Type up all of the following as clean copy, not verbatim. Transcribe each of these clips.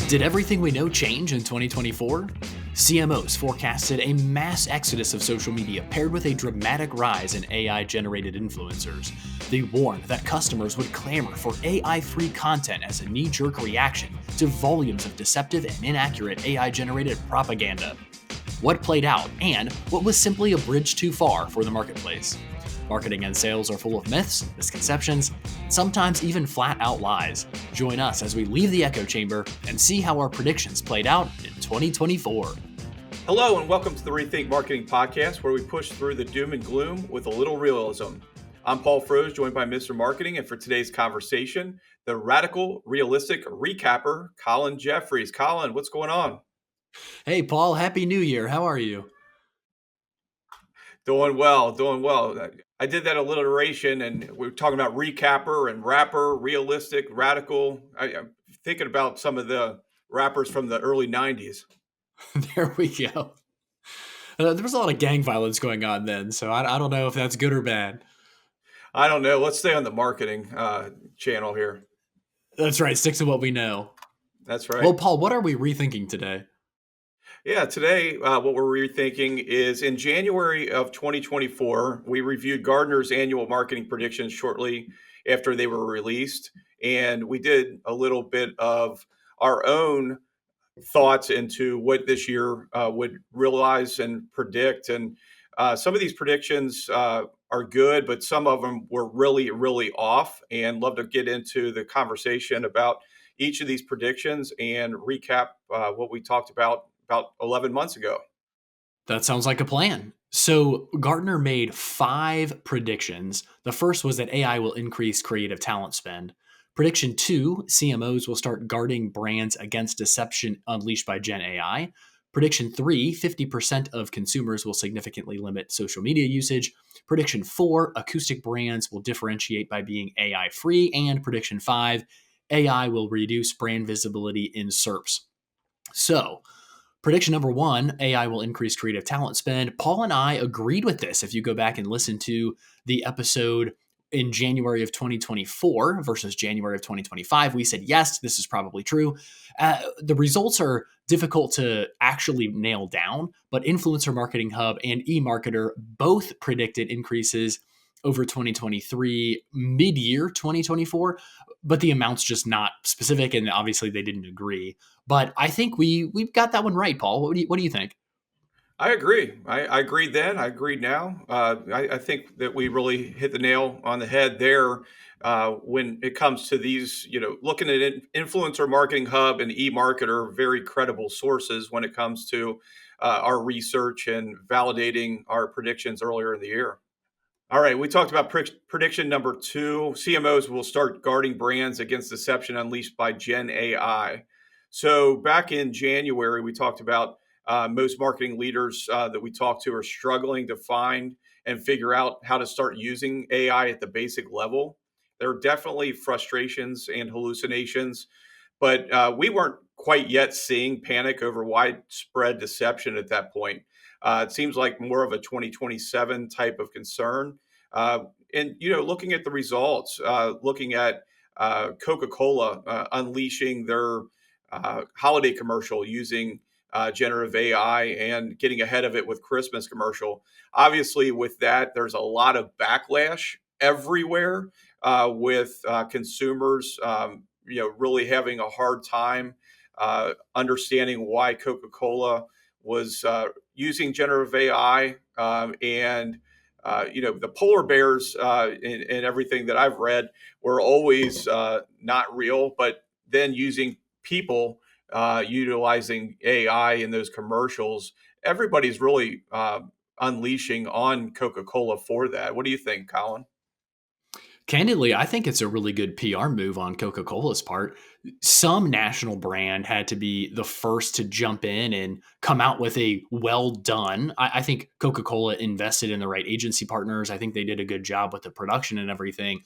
Did everything we know change in 2024? CMOs forecasted a mass exodus of social media paired with a dramatic rise in AI generated influencers. They warned that customers would clamor for AI free content as a knee jerk reaction to volumes of deceptive and inaccurate AI generated propaganda. What played out, and what was simply a bridge too far for the marketplace? Marketing and sales are full of myths, misconceptions, and sometimes even flat out lies. Join us as we leave the echo chamber and see how our predictions played out in 2024. Hello, and welcome to the Rethink Marketing Podcast, where we push through the doom and gloom with a little realism. I'm Paul Froese, joined by Mr. Marketing, and for today's conversation, the radical, realistic recapper, Colin Jeffries. Colin, what's going on? Hey, Paul, Happy New Year. How are you? Doing well, doing well. I did that alliteration, and we were talking about recapper and rapper, realistic, radical. I'm thinking about some of the rappers from the early 90s. There we go. There was a lot of gang violence going on then, so I don't know if that's good or bad. I don't know. Let's stay on the marketing channel here. That's right. Stick to what we know. That's right. Well, Paul, what are we rethinking today? Yeah, today, what we're rethinking is in January of 2024, we reviewed Gartner's annual marketing predictions shortly after they were released. And we did a little bit of our own thoughts into what this year would realize and predict. And some of these predictions are good, but some of them were really, really off. And love to get into the conversation about each of these predictions and recap what we talked about 11 months ago. That sounds like a plan. So, Gartner made 5 predictions. The first was that AI will increase creative talent spend. Prediction 2, CMOs will start guarding brands against deception unleashed by Gen AI. Prediction 3, 50% of consumers will significantly limit social media usage. Prediction 4, acoustic brands will differentiate by being AI free. And prediction 5, AI will reduce brand visibility in SERPs. So, prediction number 1, AI will increase creative talent spend. Paul and I agreed with this. If you go back and listen to the episode in January of 2024 versus January of 2025, we said, yes, this is probably true. The results are difficult to actually nail down, but Influencer Marketing Hub and eMarketer both predicted increases over 2023, mid-year 2024, but the amount's just not specific, and obviously they didn't agree. But I think we've got that one right, Paul. What do you think? I agree. I agreed then. I agreed now. I think that we really hit the nail on the head there when it comes to these, looking at Influencer Marketing Hub and eMarketer, very credible sources when it comes to our research and validating our predictions earlier in the year. All right, we talked about prediction number 2. CMOs will start guarding brands against deception unleashed by Gen AI. So back in January, we talked about most marketing leaders that we talked to are struggling to find and figure out how to start using AI at the basic level. There are definitely frustrations and hallucinations, but we weren't quite yet seeing panic over widespread deception at that point. It seems like more of a 2027 type of concern. And, looking at the results, looking at Coca-Cola unleashing their holiday commercial using generative AI and getting ahead of it with Christmas commercial. Obviously, with that, there's a lot of backlash everywhere with consumers, really having a hard time understanding why Coca-Cola was using generative AI and the polar bears and everything that I've read were always not real, but then using people utilizing AI in those commercials, everybody's really unleashing on Coca-Cola for that. What do you think, Colin? Candidly, I think it's a really good PR move on Coca-Cola's part. Some national brand had to be the first to jump in and come out with a well done. I think Coca-Cola invested in the right agency partners. I think they did a good job with the production and everything.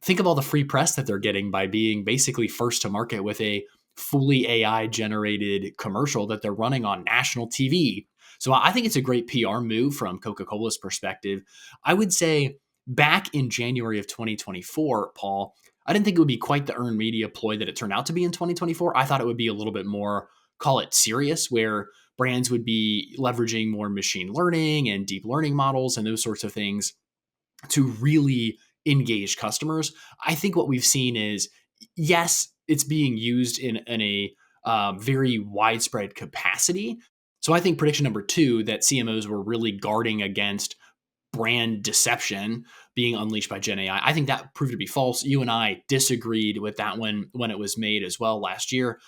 Think of all the free press that they're getting by being basically first to market with a fully AI generated commercial that they're running on national TV. So I think it's a great PR move from Coca-Cola's perspective. I would say back in January of 2024, Paul, I didn't think it would be quite the earned media ploy that it turned out to be in 2024. I thought it would be a little bit more, call it serious, where brands would be leveraging more machine learning and deep learning models and those sorts of things to really engage customers. I think what we've seen is, yes, it's being used in a very widespread capacity. So I think prediction number two, that CMOs were really guarding against brand deception being unleashed by Gen AI. I think that proved to be false. You and I disagreed with that when it was made as well last year.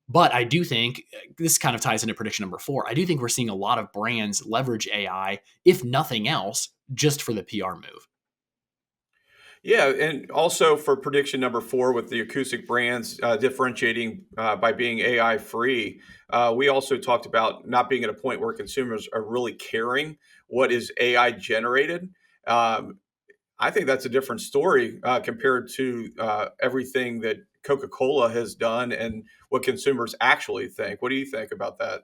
But I do think this kind of ties into prediction number four. I do think we're seeing a lot of brands leverage AI, if nothing else, just for the PR move. Yeah, and also for prediction number four with the acoustic brands differentiating by being AI free, we also talked about not being at a point where consumers are really caring what is AI generated. Um, I think that's a different story compared to everything that Coca Cola has done and what consumers actually think. What do you think about that?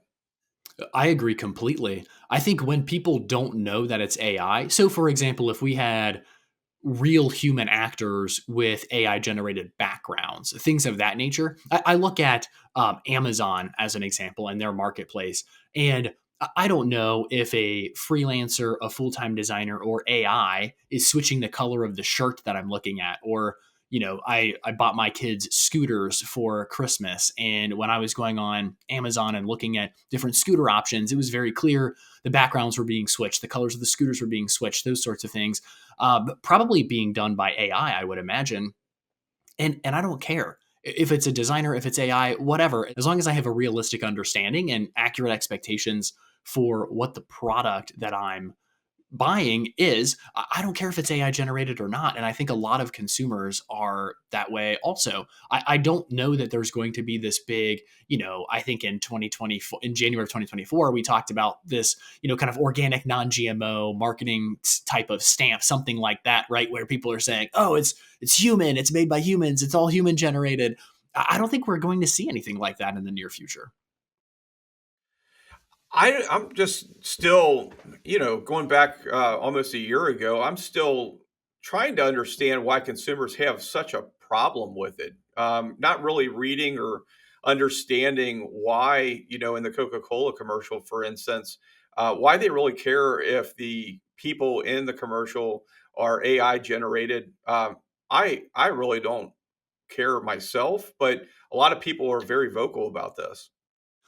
I agree completely. I think when people don't know that it's AI, so for example, if we had real human actors with AI generated backgrounds, things of that nature. I look at Amazon as an example and their marketplace. And I don't know if a freelancer, a full time designer, or AI is switching the color of the shirt that I'm looking at. Or, I bought my kids scooters for Christmas. And when I was going on Amazon and looking at different scooter options, it was very clear the backgrounds were being switched, the colors of the scooters were being switched, those sorts of things, but probably being done by AI, I would imagine. And I don't care if it's a designer, if it's AI, whatever, as long as I have a realistic understanding and accurate expectations for what the product that I'm buying is. I don't care if it's AI generated or not. And I think a lot of consumers are that way also. I don't know that there's going to be this big, I think in 2024, in January of 2024, we talked about this, kind of organic non-GMO marketing type of stamp, something like that, right? Where people are saying, oh, it's human, it's made by humans, it's all human generated. I don't think we're going to see anything like that in the near future. I'm just still, going back almost a year ago, I'm still trying to understand why consumers have such a problem with it. Not really reading or understanding why, in the Coca Cola commercial, for instance, why they really care if the people in the commercial are AI generated. I really don't care myself, but a lot of people are very vocal about this.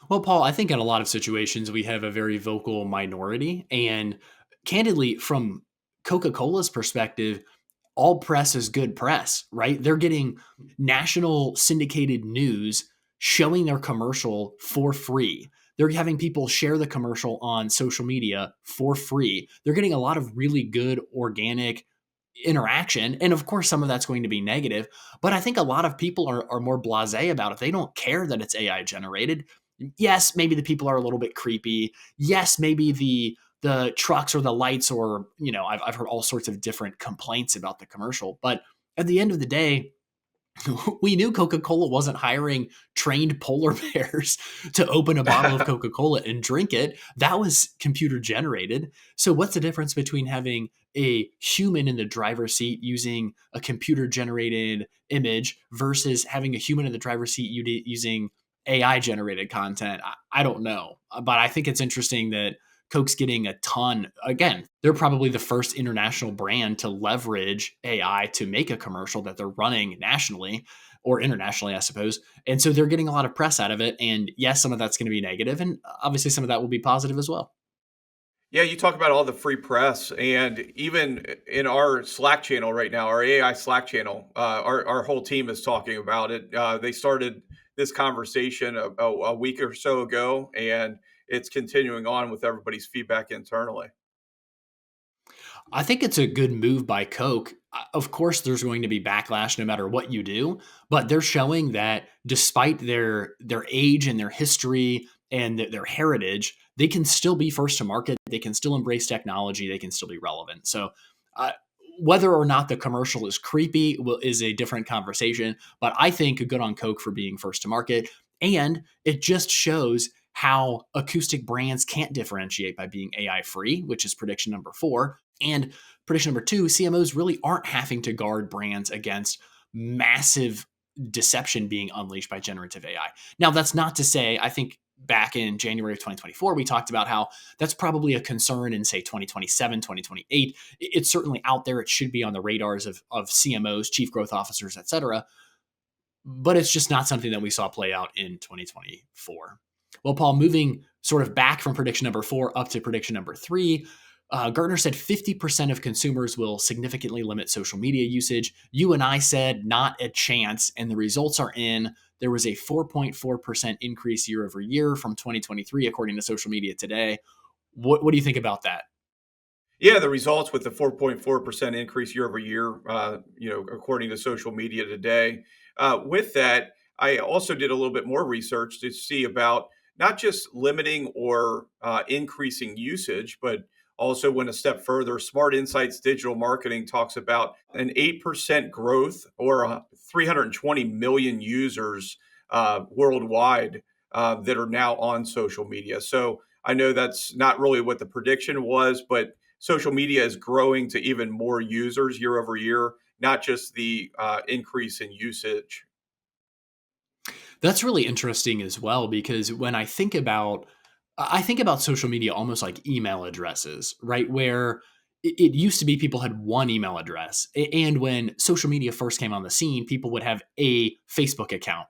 Well, Paul, I think in a lot of situations we have a very vocal minority. And candidly, from Coca Cola's perspective, all press is good press, right? They're getting national syndicated news showing their commercial for free. They're having people share the commercial on social media for free. They're getting a lot of really good organic interaction. And of course, some of that's going to be negative, but I think a lot of people are more blase about it. They don't care that it's AI generated. Yes, maybe the people are a little bit creepy. Yes, maybe the trucks or the lights, or I've heard all sorts of different complaints about the commercial. But at the end of the day, we knew Coca-Cola wasn't hiring trained polar bears to open a bottle of Coca-Cola and drink it. That was computer generated. So what's the difference between having a human in the driver's seat using a computer generated image versus having a human in the driver's seat using AI generated content? I don't know. But I think it's interesting that Coke's getting a ton. Again, they're probably the first international brand to leverage AI to make a commercial that they're running nationally or internationally, I suppose. And so they're getting a lot of press out of it. And yes, some of that's going to be negative, and obviously some of that will be positive as well. Yeah, you talk about all the free press, and even in our Slack channel right now, our AI Slack channel, our whole team is talking about it. They started this conversation a week or so ago, and it's continuing on with everybody's feedback internally. I think it's a good move by Coke. Of course, there's going to be backlash no matter what you do, but they're showing that despite their age and their history and their heritage, they can still be first to market. They can still embrace technology. They can still be relevant. So, uh, whether or not the commercial is creepy is a different conversation. But I think good on Coke for being first to market, and it just shows how acoustic brands can't differentiate by being AI free, which is prediction number four. And prediction number two, CMOs really aren't having to guard brands against massive deception being unleashed by generative AI. Now, that's not to say, I think back in January of 2024, we talked about how that's probably a concern in, say, 2027, 2028. It's certainly out there. It should be on the radars of CMOs, chief growth officers, et cetera. But it's just not something that we saw play out in 2024. Well, Paul, moving sort of back from prediction number 4 up to prediction number 3, Gartner said 50% of consumers will significantly limit social media usage. You and I said not a chance, and the results are in. There was a 4.4% increase year over year from 2023, according to Social Media Today. What do you think about that? Yeah, the results with the 4.4% increase year over year, according to Social Media Today. With that, I also did a little bit more research to see about not just limiting or increasing usage, but also went a step further. Smart Insights Digital Marketing talks about an 8% growth or 320 million users worldwide that are now on social media. So I know that's not really what the prediction was, but social media is growing to even more users year over year, not just the increase in usage. That's really interesting as well because when I think about social media almost like email addresses, right? Where it used to be people had one email address. And when social media first came on the scene, people would have a Facebook account,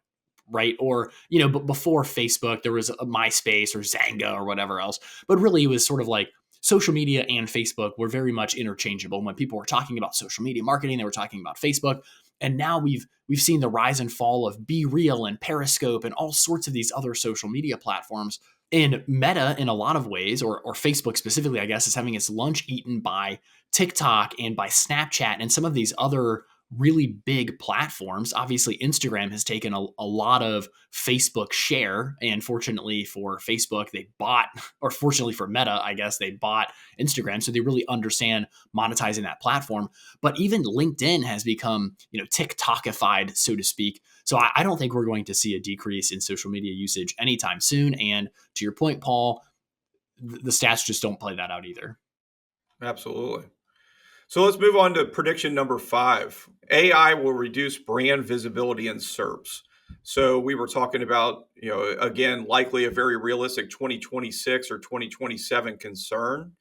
right? Or, but before Facebook, there was a MySpace or Zanga or whatever else. But really, it was sort of like social media and Facebook were very much interchangeable. When people were talking about social media marketing, they were talking about Facebook. And now we've seen the rise and fall of Be Real and Periscope and all sorts of these other social media platforms. And Meta, in a lot of ways, or Facebook specifically, I guess, is having its lunch eaten by TikTok and by Snapchat and some of these other really big platforms. Obviously, Instagram has taken a lot of Facebook share. And fortunately for Facebook, they bought, or fortunately for Meta, I guess, they bought Instagram. So they really understand monetizing that platform. But even LinkedIn has become, TikTokified, so to speak. So I don't think we're going to see a decrease in social media usage anytime soon. And to your point, Paul, the stats just don't play that out either. Absolutely. So let's move on to prediction number 5. AI will reduce brand visibility in SERPs. So we were talking about, again, likely a very realistic 2026 or 2027 concern,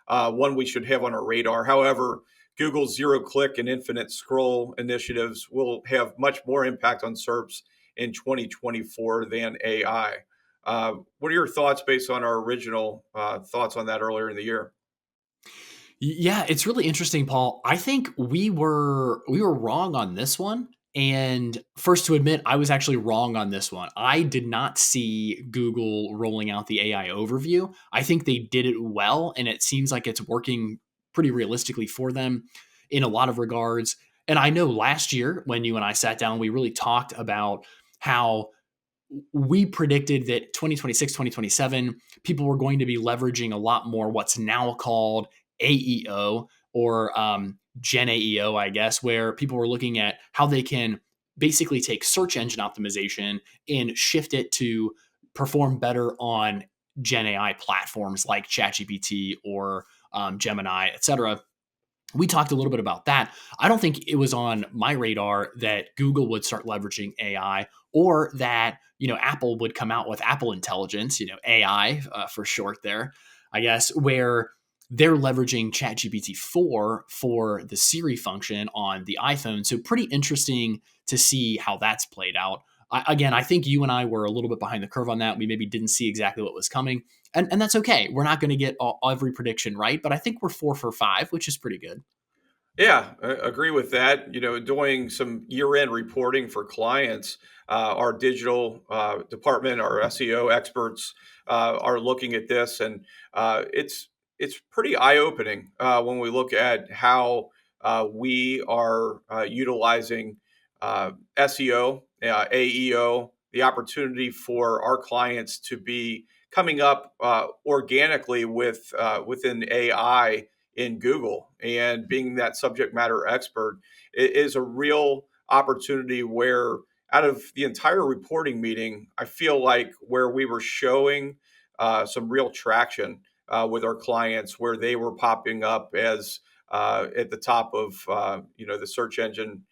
one we should have on our radar. However, Google's zero click and infinite scroll initiatives will have much more impact on SERPs in 2024 than AI. What are your thoughts based on our original thoughts on that earlier in the year? Yeah, it's really interesting, Paul. I think we were wrong on this one. And first to admit, I was actually wrong on this one. I did not see Google rolling out the AI overview. I think they did it well, and it seems like it's working pretty realistically for them in a lot of regards. And I know last year when you and I sat down, we really talked about how we predicted that 2026, 2027, people were going to be leveraging a lot more what's now called AEO or Gen AEO, I guess, where people were looking at how they can basically take search engine optimization and shift it to perform better on Gen AI platforms like ChatGPT or Gemini, et cetera. We talked a little bit about that. I don't think it was on my radar that Google would start leveraging AI or that, Apple would come out with Apple Intelligence, AI for short there, I guess, where they're leveraging ChatGPT 4 for the Siri function on the iPhone. So pretty interesting to see how that's played out. Again, I think you and I were a little bit behind the curve on that. We maybe didn't see exactly what was coming. And that's okay. We're not going to get every prediction right, but I think we're 4 for 5, which is pretty good. Yeah, I agree with that. Doing some year-end reporting for clients, our digital department, our SEO experts are looking at this, and it's pretty eye-opening when we look at how we are utilizing SEO, AEO, the opportunity for our clients to be coming up organically within AI in Google, and being that subject matter expert is a real opportunity where out of the entire reporting meeting, I feel like where we were showing some real traction with our clients, where they were popping up as at the top of the search engine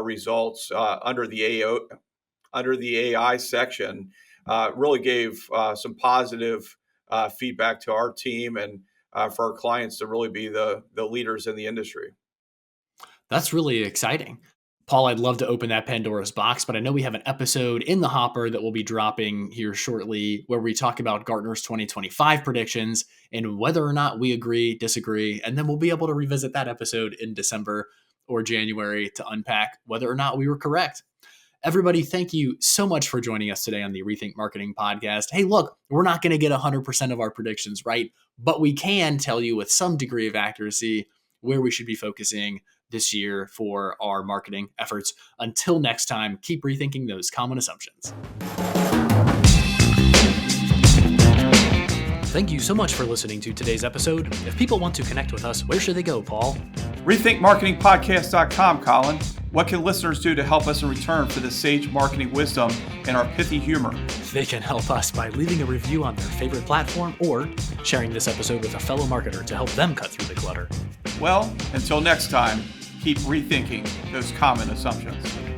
results under the AI section really gave some positive feedback to our team and for our clients to really be the leaders in the industry. That's really exciting. Paul, I'd love to open that Pandora's box, but I know we have an episode in the hopper that will be dropping here shortly where we talk about Gartner's 2025 predictions and whether or not we agree, disagree, and then we'll be able to revisit that episode in December or January to unpack whether or not we were correct. Everybody, thank you so much for joining us today on the Rethink Marketing podcast. Hey, look, we're not going to get 100% of our predictions right, but we can tell you with some degree of accuracy where we should be focusing this year for our marketing efforts. Until next time, keep rethinking those common assumptions. Thank you so much for listening to today's episode. If people want to connect with us, where should they go, Paul? RethinkMarketingPodcast.com, Colin. What can listeners do to help us in return for the sage marketing wisdom and our pithy humor? They can help us by leaving a review on their favorite platform or sharing this episode with a fellow marketer to help them cut through the clutter. Well, until next time, keep rethinking those common assumptions.